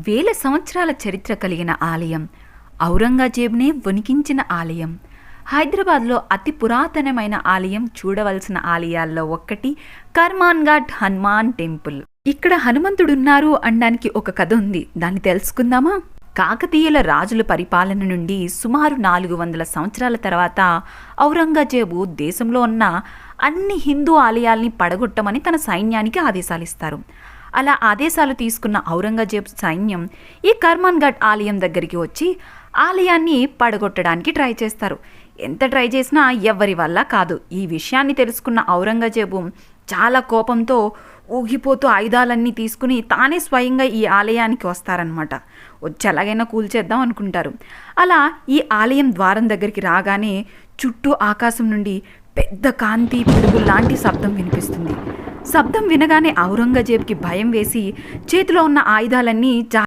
వేల సంవత్సరాల చరిత్ర కలిగిన ఆలయం, ఔరంగజేబునే వణికించిన ఆలయం. హైదరాబాద్లో అతి పురాతనమైన ఆలయం, చూడవలసిన ఆలయాల్లో ఒక్కటి కర్మాన్ఘాట్ హనుమాన్ టెంపుల్. ఇక్కడ హనుమంతుడున్నారు అనడానికి ఒక కథ ఉంది, దాన్ని తెలుసుకుందామా? కాకతీయుల రాజుల పరిపాలన నుండి సుమారు 400 సంవత్సరాల తర్వాత ఔరంగజేబు దేశంలో ఉన్న అన్ని హిందూ ఆలయాల్ని పడగొట్టమని తన సైన్యానికి ఆదేశాలిస్తారు. అలా ఆదేశాలు తీసుకున్న ఔరంగజేబు సైన్యం ఈ కర్మాన్ఘాట్ ఆలయం దగ్గరికి వచ్చి ఆలయాన్ని పడగొట్టడానికి ట్రై చేస్తారు. ఎంత ట్రై చేసినా ఎవ్వరి వల్ల కాదు. ఈ విషయాన్ని తెలుసుకున్న ఔరంగజేబు చాలా కోపంతో ఊగిపోతూ ఆయుధాలన్నీ తీసుకుని తానే స్వయంగా ఈ ఆలయానికి వస్తారనమాట. వచ్చి ఎలాగైనా కూల్చేద్దాం అనుకుంటారు. అలా ఈ ఆలయం ద్వారం దగ్గరికి రాగానే చుట్టూ ఆకాశం నుండి పెద్ద కాంతి పిడుగు లాంటి శబ్దం వినిపిస్తుంది. శబ్దం వినగానే ఔరంగజేబుకి భయం వేసి చేతిలో ఉన్న ఆయుధాలన్నీ